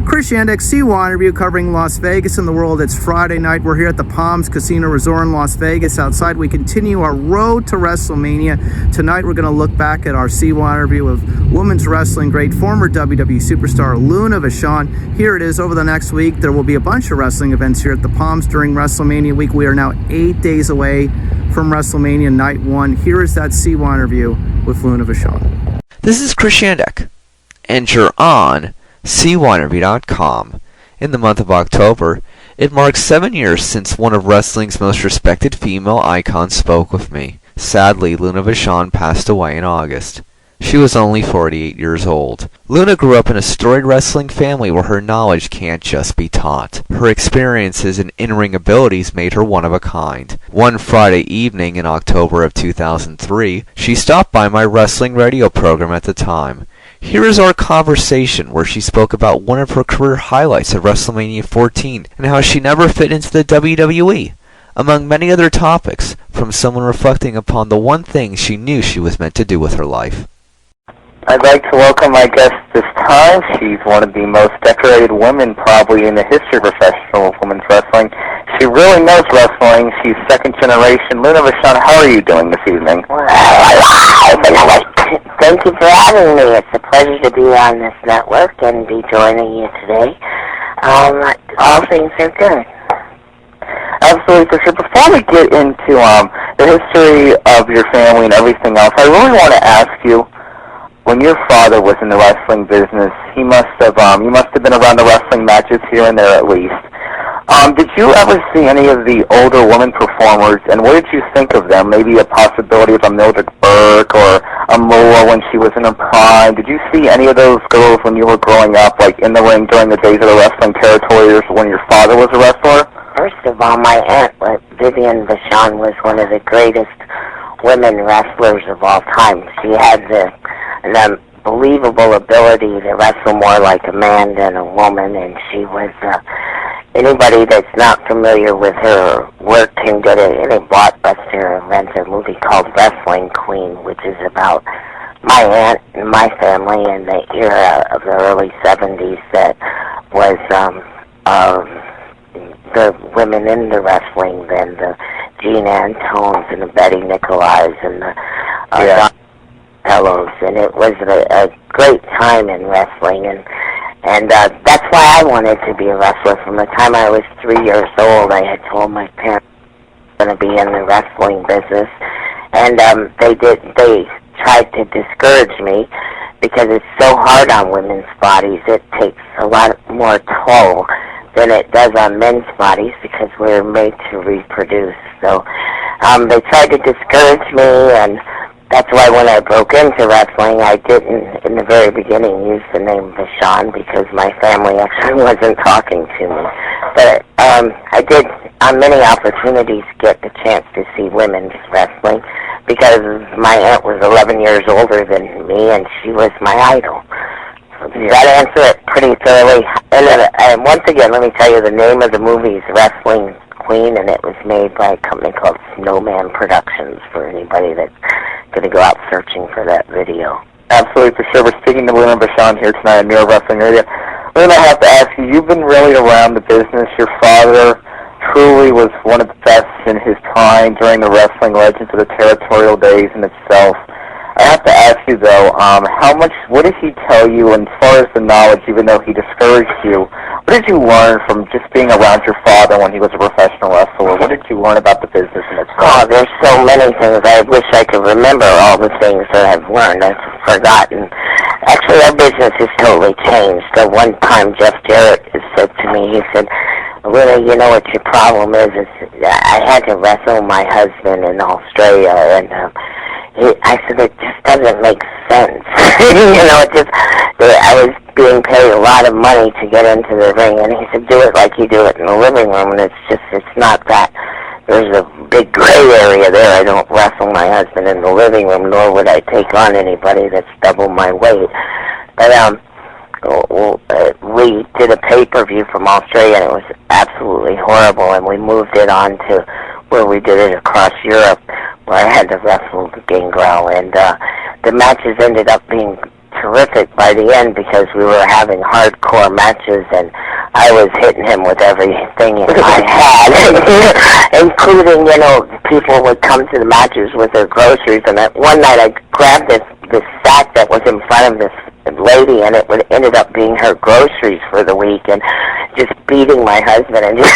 Chris Yandick, CYInterview, covering Las Vegas and the world. It's Friday night. We're here at the Palms Casino Resort in Las Vegas. Outside, we continue our road to WrestleMania. Tonight, we're going to look back at our CYInterview of women's wrestling great, former WWE superstar Luna Vachon. Here it is. Over the next week, there will be a bunch of wrestling events here at the Palms during WrestleMania week. We are now 8 days away from WrestleMania Night 1. Here is that CYInterview with Luna Vachon. This is Chris Yandick, and you're on CYInterview.com. In the month of October, it marks 7 years since one of wrestling's most respected female icons spoke with me. Sadly, Luna Vachon passed away in August. She was only 48 years old. Luna grew up in a storied wrestling family where her knowledge can't just be taught. Her experiences and in-ring abilities made her one of a kind. One Friday evening in October of 2003, she stopped by my wrestling radio program at the time. Here is our conversation where she spoke about one of her career highlights of WrestleMania 14 and how she never fit into the WWE, among many other topics, from someone reflecting upon the one thing she knew she was meant to do with her life. I'd like to welcome my guest this time. She's one of the most decorated women probably in the history of professional women's wrestling. She really knows wrestling. She's second generation. Luna Vachon, how are you doing this evening? Thank you for having me. It's a pleasure to be on this network and be joining you today. All things are good. Absolutely, for sure. Before we get into the history of your family and everything else, I really want to ask you, when your father was in the wrestling business, you must have been around the wrestling matches here and there at least. Did you ever see any of the older women performers, and what did you think of them? Maybe a possibility of a Mildred Burke or a Moa when she was in her prime. Did you see any of those girls when you were growing up, like in the ring during the days of the wrestling territories when your father was a wrestler? First of all, my aunt, Vivian Vachon, was one of the greatest women wrestlers of all time. She had an unbelievable ability to wrestle more like a man than a woman, and she was... Anybody that's not familiar with her work can go to any blockbuster and rent a movie called Wrestling Queen, which is about my aunt and my family in the era of the early 70s that was the women in the wrestling, then the Jean Antones and the Betty Nicolais and the Hellos, and it was a great time in wrestling, and that's why I wanted to be a wrestler. From the time I was 3 years old, I had told my parents I was going to be in the wrestling business, and they tried to discourage me because it's so hard on women's bodies. It takes a lot more toll than it does on men's bodies because we're made to reproduce. So they tried to discourage me, and that's why when I broke into wrestling, I didn't, in the very beginning, use the name Vachon because my family actually wasn't talking to me. But I did, on many opportunities, get the chance to see women's wrestling because my aunt was 11 years older than me, and she was my idol. So does that answer it pretty thoroughly? And once again, let me tell you, the name of the movie is Wrestling Queen, and it was made by a company called Snowman Productions for anybody that's going to go out searching for that video. Absolutely, for sure. We're speaking to Luna Vachon here tonight on Mirror Wrestling Radio. Luna, I have to ask you, you've been really around the business. Your father truly was one of the best in his time during the wrestling legends of the territorial days in itself. I have to ask you, though, what did he tell you, and as far as the knowledge, even though he discouraged you, what did you learn from just being around your father when he was a professional wrestler? What did you learn about the business in itself? Oh, there's so many things. I wish I could remember all the things that I've learned. I've forgotten. Actually, our business has totally changed. At one time, Jeff Jarrett said to me, he said, Luna, you know what your problem is I had to wrestle my husband in Australia, and I said, it just doesn't make sense. I was being paid a lot of money to get into the ring, and he said, do it like you do it in the living room, and it's not that. There's a big gray area there. I don't wrestle my husband in the living room, nor would I take on anybody that's double my weight. But we did a pay-per-view from Australia, and it was absolutely horrible, and we moved it on to where we did it across Europe, where I had to wrestle Gangrel, and the matches ended up being terrific by the end because we were having hardcore matches, and I was hitting him with everything I had, including, people would come to the matches with their groceries, and one night I grabbed this sack that was in front of this lady, and it ended up being her groceries for the week, and just beating my husband and just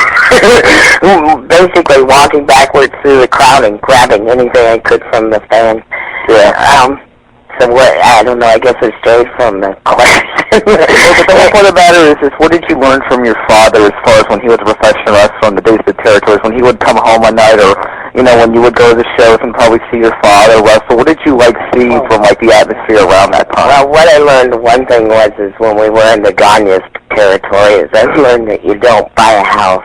basically walking backwards through the crowd and grabbing anything I could from the fan. Yeah. So I don't know, I guess it strayed from the question. Well, the whole point about it is what did you learn from your father as far as when he was a professional wrestler in the basic territories, when he would come home one night, or, when you would go to the shows and probably see your father wrestle? What did you, see from, the atmosphere around that time? Well, what I learned, one thing is when we were in the Gagne's territory, is I learned that you don't buy a house.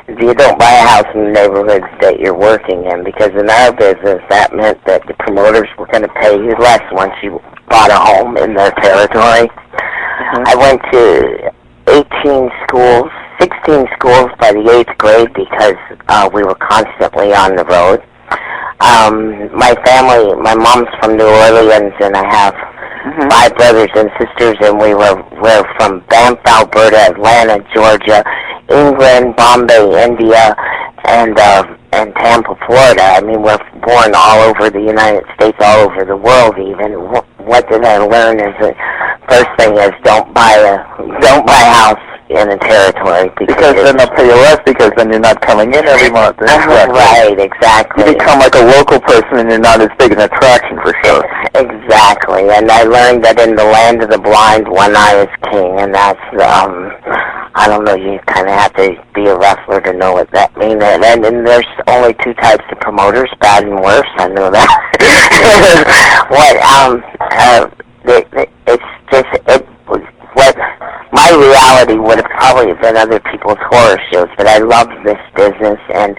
You don't buy a house in the neighborhoods that you're working in, because in our business, that meant that the promoters were going to pay you less once you bought a home in their territory. I went to 18 schools, 16 schools by the 8th grade because we were constantly on the road. My family, my mom's from New Orleans, and I have 5 brothers and sisters, and we're from Banff, Alberta, Atlanta, Georgia, England, Bombay, India, and Tampa, Florida. I mean, we're born all over the United States, all over the world even. What did I learn is the first thing is don't buy a house in a territory because then they'll pay you less, because then you're not coming in every month. Right, exactly. You become like a local person, and you're not as big an attraction for sure. Exactly, and I learned that in the land of the blind, one eye is king, and that's I don't know. You kind of have to be a wrestler to know what that means. And there's only 2 types of promoters, bad and worse. I know that. What my reality would have probably been other people's horror shows, but I love this business, and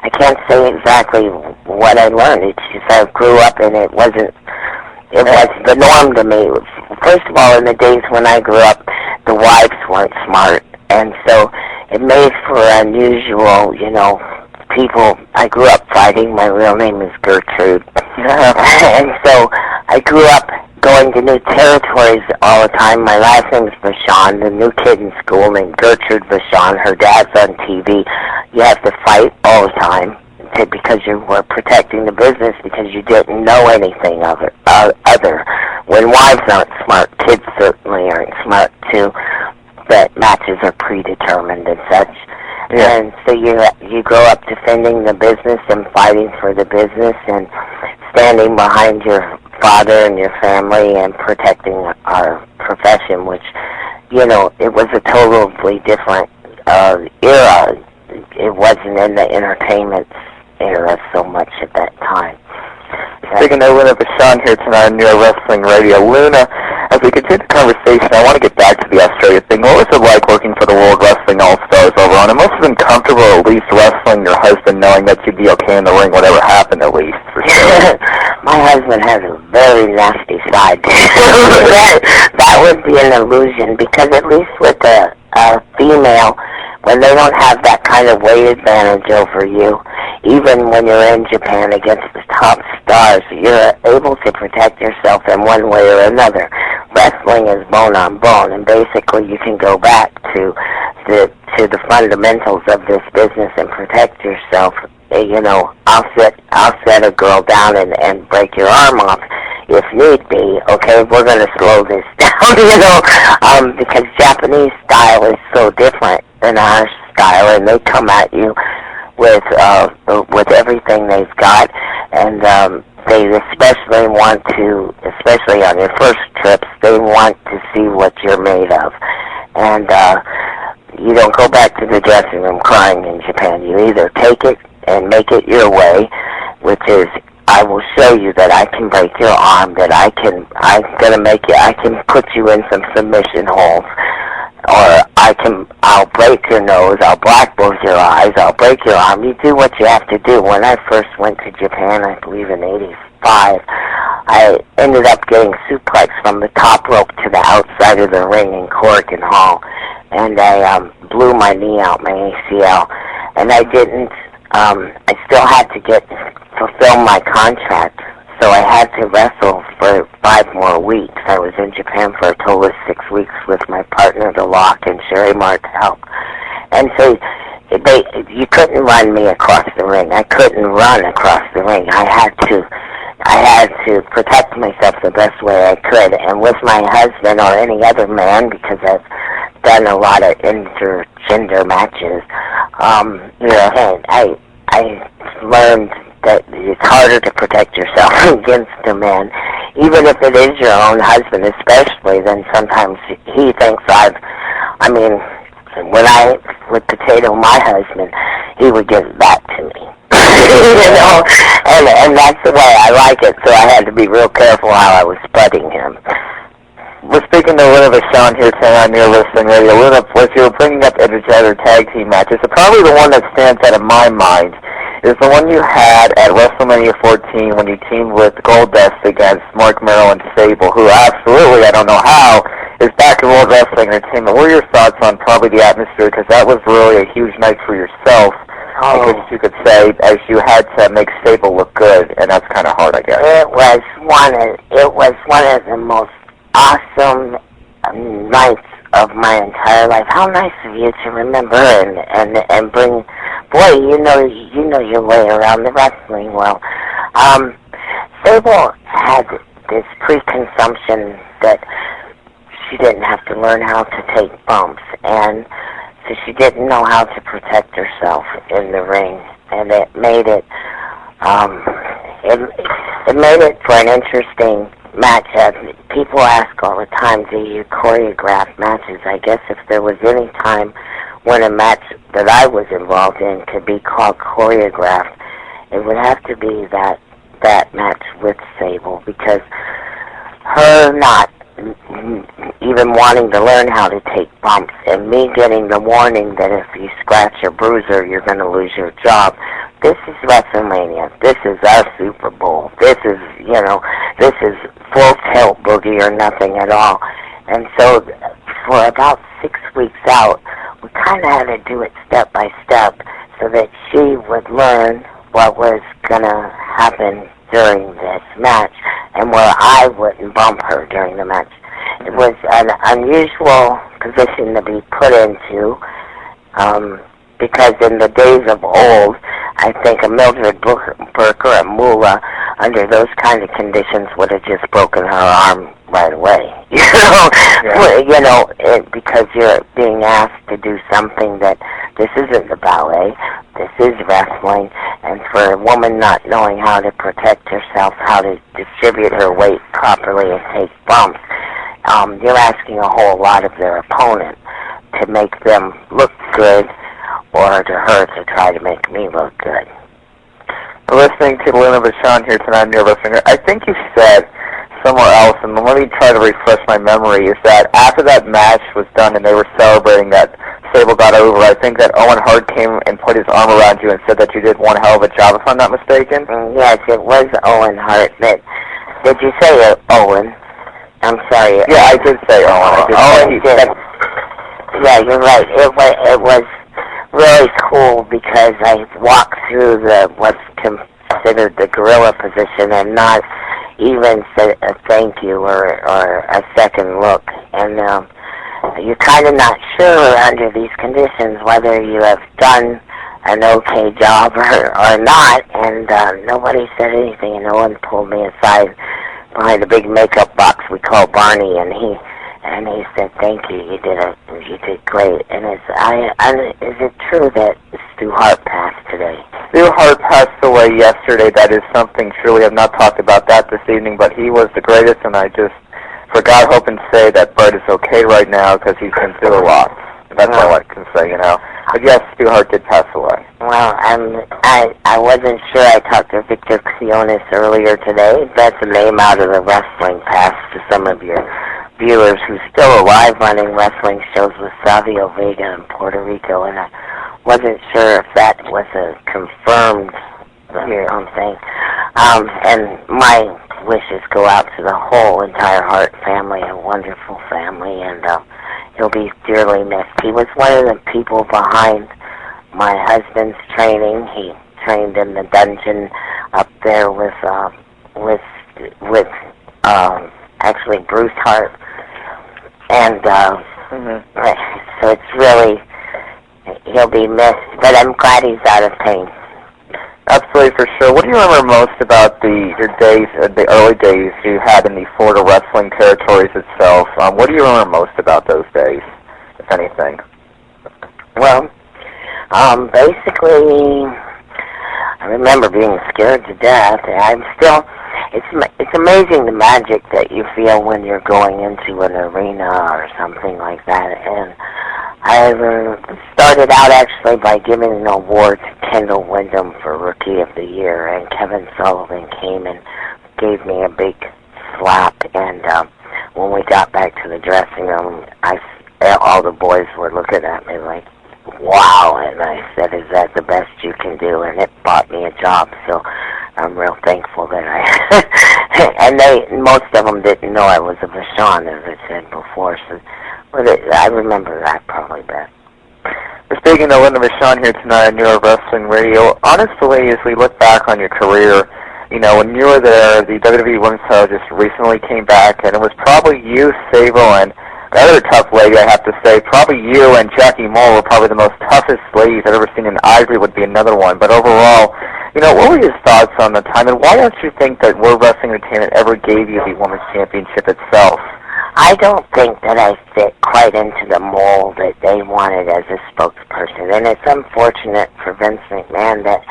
I can't say exactly what I learned. It's just I grew up, and it was the norm to me. First of all, in the days when I grew up, the wives weren't smart, and so it made for unusual, people. I grew up fighting. My real name is Gertrude. And so I grew up going to new territories all the time. My last name is Vachon, the new kid in school named Gertrude Vachon. Her dad's on TV. You have to fight all the time because you were protecting the business, because you didn't know anything of it other. When wives aren't smart, kids certainly aren't smart too. But matches are predetermined and such. Yeah. And so you grow up defending the business and fighting for the business and standing behind your father and your family and protecting our profession, which, it was a totally different era. It wasn't in the entertainment era so much at that time. Speaking of Luna Vachon here tonight on your Wrestling Radio. Luna, as we continue the conversation, I want to get back to the Australia thing. What was it like working for the World Wrestling All-Stars over on? It must have been comfortable at least wrestling your husband, knowing that you'd be okay in the ring, whatever happened at least, for sure. My husband has a very nasty side. that would be an illusion, because at least with a female, when they don't have that kind of weight advantage over you, even when you're in Japan against the top stars, you're able to protect yourself in one way or another. Wrestling is bone on bone, and basically you can go back to the fundamentals of this business and protect yourself. I'll set a girl down and break your arm off if need be. Okay, we're going to slow this down, because Japanese style is so different than our style, and they come at you with everything they've got, and they especially want to, especially on your first trips, they want to see what you're made of, and you don't go back to the dressing room crying in Japan. You either take it and make it your way, which is, I will show you that I can break your arm, that I can put you in some submission holds, or I'll break your nose, I'll black both your eyes, I'll break your arm. You do what you have to do. When I first went to Japan, I believe in '85, I ended up getting suplexed from the top rope to the outside of the ring in Corrigan Hall, and I blew my knee out, my ACL, and I still had to fulfill my contract. So I had to wrestle for 5 more weeks. I was in Japan for a total of 6 weeks with my partner, The Lock, and Sherry Martel. And so you couldn't run me across the ring. I couldn't run across the ring. I had to protect myself the best way I could. And with my husband or any other man, because I've done a lot of intergender matches, and I learned that it's harder to protect yourself against a man, even if it is your own husband, especially. Then sometimes he thinks when I would potato my husband, he would give it back to me. and that's the way I like it, so I had to be real careful how I was sputting him. We're speaking to Luna Vachon here tonight on your Wrestling Radio. Luna, as you were bringing up intergender tag team matches, so probably the one that stands out in my mind is the one you had at WrestleMania 14 when you teamed with Goldust against Mark Merrill and Sable, who absolutely, I don't know how, is back in World Wrestling Entertainment. What are your thoughts on probably the atmosphere? Because that was really a huge night for yourself, I guess you could say, as you had to make Sable look good, and that's kind of hard, I guess. It was one of the most awesome nights of my entire life. How nice of you to remember and bring. Boy, you know your way around the wrestling well. Sable had this preconception that she didn't have to learn how to take bumps, and so she didn't know how to protect herself in the ring, and it made it for an interesting match. People ask all the time, do you choreograph matches? I guess if there was any time when a match that I was involved in could be called choreographed, it would have to be that match with Sable, because her not even wanting to learn how to take bumps, and me getting the warning that if you scratch or bruise her, you're going to lose your job. This is WrestleMania. This is our Super Bowl. This is full tilt boogie or nothing at all. And so for about 6 weeks out, we kind of had to do it step by step so that she would learn what was going to happen during this match and where I wouldn't bump her during the match. It was an unusual position to be put into, because in the days of old, I think a Mildred Burke or a Moolah, under those kind of conditions, would have just broken her arm right away. Because you're being asked to do something that this isn't the ballet, this is wrestling, and for a woman not knowing how to protect herself, how to distribute her weight properly and take bumps, you're asking a whole lot of their opponent to make them look good, or to her to try to make me look good. We're listening to Luna Vachon here tonight on your Wrestling. I think you said somewhere else, and let me try to refresh my memory, is that after that match was done and they were celebrating that Sable got over, I think that Owen Hart came and put his arm around you and said that you did one hell of a job, if I'm not mistaken? Yes, it was Owen Hart. Did you say Owen? I'm sorry. Yeah, I did say Owen. Owen did. Yeah, you're right. It was really cool because I walked through what's considered the gorilla position and not even say a thank you or a second look. And you're kind of not sure under these conditions whether you have done an okay job or not. And nobody said anything, and no one pulled me aside behind a big makeup box we call Barney, and he said, "Thank you. You did great." And is it true that Stu Hart passed today? Stu Hart passed away yesterday. That is something true. We have not talked about that this evening, but he was the greatest, and I just, for God, hope and say that Bert is okay right now because he's been through a lot. That's all I can say, But yes, Stu Hart did pass away. Well, I wasn't sure. I talked to Victor Xiones earlier today. That's a name out of the wrestling past to some of your viewers who's still alive running wrestling shows with Savio Vega in Puerto Rico, and I wasn't sure if that was a confirmed thing. And my wishes go out to the whole entire Hart family, a wonderful family, and he'll be dearly missed. He was one of the people behind my husband's training. He trained in the dungeon up there with with actually Bruce Hart, and so it's really, he'll be missed. But I'm glad he's out of pain. Absolutely, for sure. What do you remember most about your days, the early days you had in the Florida wrestling territories itself? What do you remember most about those days, if anything? Well, basically, I remember being scared to death. I'm still, it's amazing the magic that you feel when you're going into an arena or something like that. And I started out actually by giving an award to Kendall Windham for Rookie of the Year, and Kevin Sullivan came and gave me a big slap. And when we got back to the dressing room, all the boys were looking at me like, wow, and I said, is that the best you can do? And it bought me a job, so I'm real thankful that and most of them didn't know I was a Vachon, as I said before, so I remember that probably best. We're speaking to Luna Vachon here tonight on Your Wrestling Radio. Honestly, as we look back on your career, you know, when you were there, the WWE Women's title just recently came back, and it was probably you, Sable, and the other tough lady, I have to say, probably you and Jackie Moore were probably the most toughest ladies I've ever seen, and Ivory would be another one. But overall, you know, what were your thoughts on the time, and why don't you think that World Wrestling Entertainment ever gave you the Women's Championship itself? I don't think that I fit quite into the mold that they wanted as a spokesperson, and it's unfortunate for Vince McMahon that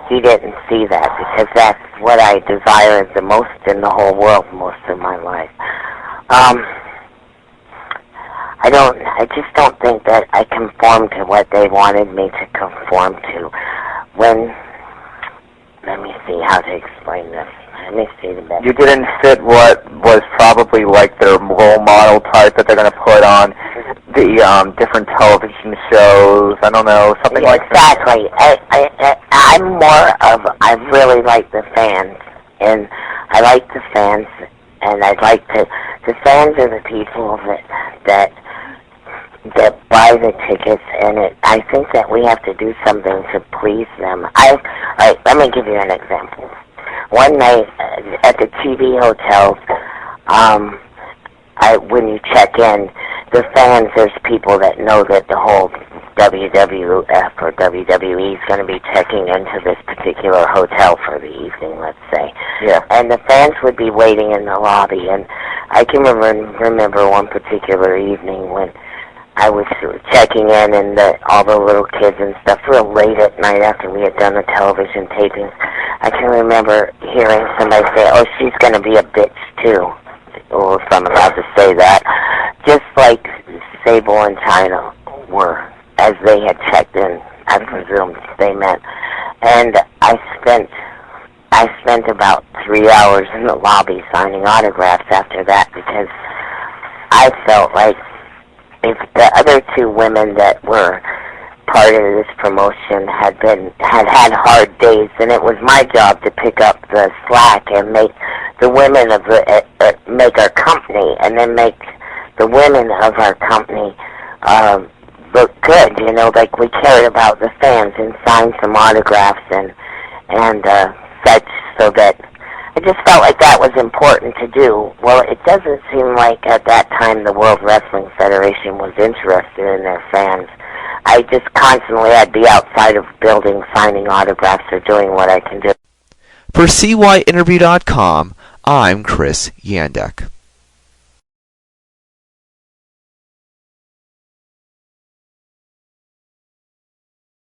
he didn't see that, because that's what I desired the most in the whole world most of my life. I just don't think that I conformed to what they wanted me to conform to. Let me see how to explain this. Let me see the best. You didn't fit what was probably like their role model type that they're going to put on the different television shows. I don't know, something like that. Exactly. I'm more of, I really like the fans, and I like the fans, and I'd like to, the fans are the people that buy the tickets, and I think that we have to do something to please them. All right, let me give you an example. One night at the TV hotels, when you check in, the fans, there's people that know that the whole WWF or WWE is going to be checking into this particular hotel for the evening, let's say. Yeah. And the fans would be waiting in the lobby, and I can remember one particular evening when I was checking in, and all the little kids and stuff, real late at night after we had done the television tapings. I can remember hearing somebody say, oh, she's going to be a bitch, too. Or if I'm allowed to say that. Just like Sable and China were, as they had checked in, I presume they meant. And I spent about 3 hours in the lobby signing autographs after that, because I felt like if the other two women that were part of this promotion had had hard days, then it was my job to pick up the slack and make the women of make our company, and then make the women of our company look good. You know, like we cared about the fans and signed some autographs and such, so that I just felt like that was important to do. Well, it doesn't seem like at that time the World Wrestling Federation was interested in their fans. I just constantly, I'd be outside of buildings signing autographs or doing what I can do. For CYInterview.com, I'm Chris Yandek.